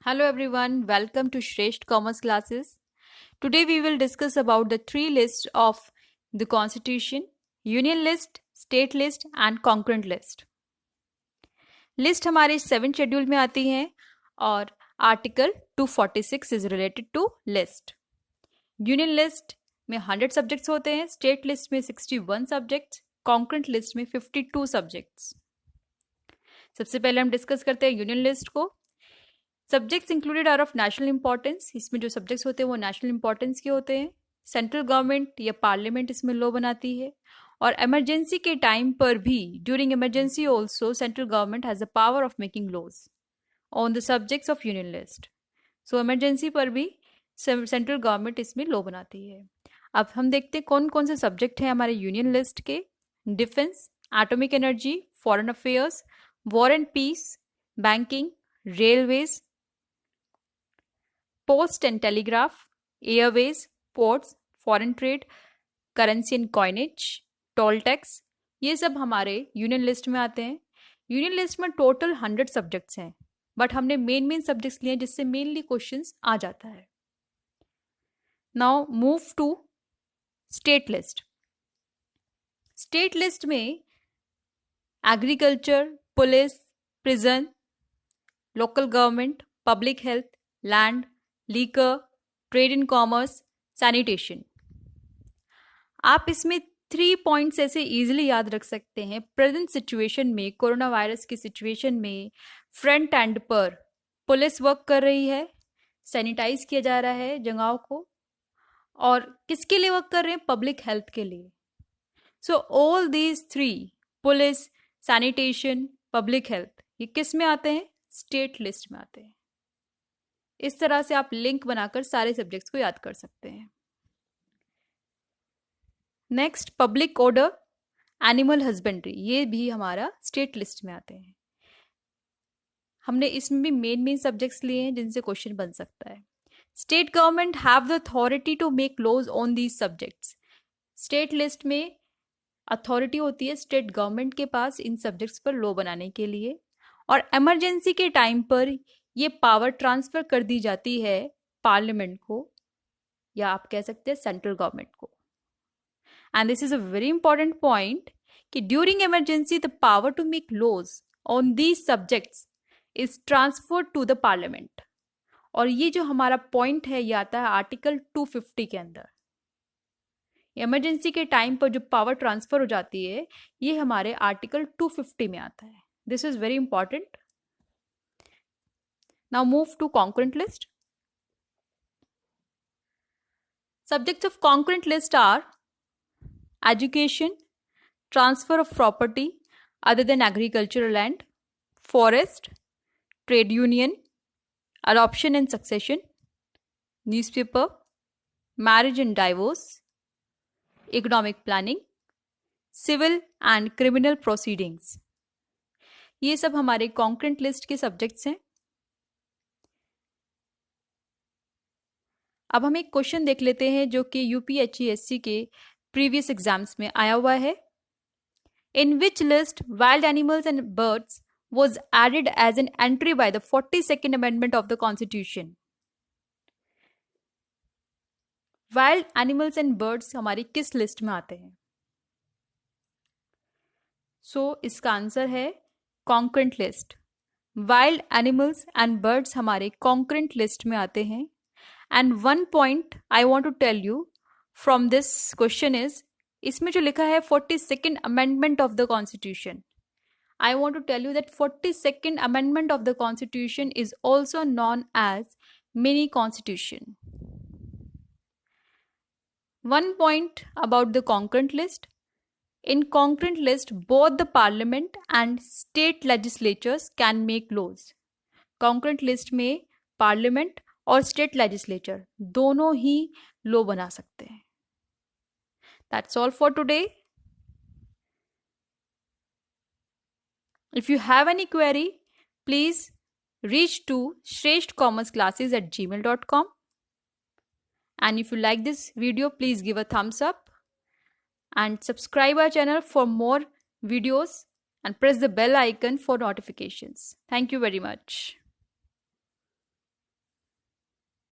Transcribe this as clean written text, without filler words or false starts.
Hello everyone, welcome to Shresht Commerce classes. Today we will discuss about the three lists of the Constitution, Union list, State list and Concurrent list. List हमारे 7 schedule में आती हैं और article 246 is related to list. Union list में 100 subjects होते हैं, state list में 61 subjects, concurrent list में 52 सब्जेक्ट्स. सबसे पहले हम डिस्कस करते हैं यूनियन लिस्ट को. Subjects included are of national importance. इसमें जो सब्जेक्ट्स होते हैं वो नेशनल इंपॉर्टेंस के होते हैं. सेंट्रल गवर्नमेंट या पार्लियामेंट इसमें लॉ बनाती है और इमरजेंसी के टाइम पर भी during emergency also central government has the power of making laws on the subjects of union list. So emergency पर भी सेंट्रल गवर्नमेंट इसमें लॉ बनाती है. अब हम देखते हैं कौन कौन से सब्जेक्ट हैं हमारे यूनियन लिस्ट के. Defence, atomic energy, foreign affairs, war and peace, banking, railways, post and telegraph, airways, ports, foreign trade, currency and coinage, toll tax. ये सब हमारे यूनियन लिस्ट में आते हैं. यूनियन लिस्ट में टोटल 100 सब्जेक्ट्स हैं, बट हमने मेन सब्जेक्ट्स लिए जिससे मेनली क्वेश्चंस आ जाता है. Now move to state list. State list में agriculture, police, prison, local government, public health, land, liquor, trade and commerce, sanitation. आप इसमें 3 पॉइंट्स ऐसे इजीली याद रख सकते हैं. प्रेजेंट सिचुएशन में, कोरोना वायरस की सिचुएशन में फ्रंट एंड पर पुलिस वर्क कर रही है, सैनिटाइज किया जा रहा है जगहों को, और किसके लिए वर्क कर रहे हैं? पब्लिक हेल्थ के लिए. So all these 3, police, sanitation, public health, ये किस में आते हैं? स्टेट लिस्ट में आते हैं. इस तरह से आप लिंक बनाकर सारे सब्जेक्ट्स को याद कर सकते हैं. Next, public order, animal husbandry, ये भी हमारा स्टेट लिस्ट में आते हैं. हमने इसमें भी मेन सब्जेक्ट्स लिए हैं जिनसे क्वेश्चन बन सकता है. State government have the authority to make laws on these subjects. State list में अथॉरिटी होती है स्टेट गवर्नमेंट के पास इन सब्जेक्ट्स पर लॉ बनाने के लिए, और इमरजेंसी के टाइम पर ये पावर ट्रांसफर कर दी जाती है पार्लियामेंट को, या आप कह सकते हैं सेंट्रल गवर्नमेंट को. And this is a very important point कि during emergency the power to make laws on these subjects is transferred to the parliament. और ये जो हमारा पॉइंट है ये आता है आर्टिकल 250 के अंदर. इमरजेंसी के टाइम पर जो पावर ट्रांसफर हो जाती है ये हमारे आर्टिकल 250 में आता है. This is very important. Now move to concurrent list. Subjects of concurrent list are education, transfer of property other than agricultural land, forest, trade union, adoption and succession, newspaper, marriage and divorce, economic planning, civil and criminal proceedings. ये सब हमारे concurrent list के subjects हैं. अब हम एक question देख लेते हैं जो कि यूपीएचईएससी के प्रीवियस एग्जाम्स में आया हुआ है. In which list wild animals and birds was added as an entry by the 42nd amendment of the constitution. Wild animals and birds हमारी किस लिस्ट में आते हैं? सो इसका आंसर है concurrent list. Wild animals and birds हमारे concurrent list में आते हैं. And one point I want to tell you from this question is, इसमें जो लिखा है 42nd amendment of the constitution, I want to tell you that 42nd amendment of the constitution is also known as mini constitution. One point about the concurrent list. In concurrent list, both the parliament and state legislatures can make laws. Concurrent list में parliament और state legislature दोनों ही law बना सकते हैं. That's all for today. If you have any query please reach to shrestcommerceclasses@gmail.com. and if you like this video, please give a thumbs up and subscribe our channel for more videos and press the bell icon for notifications. Thank you very much.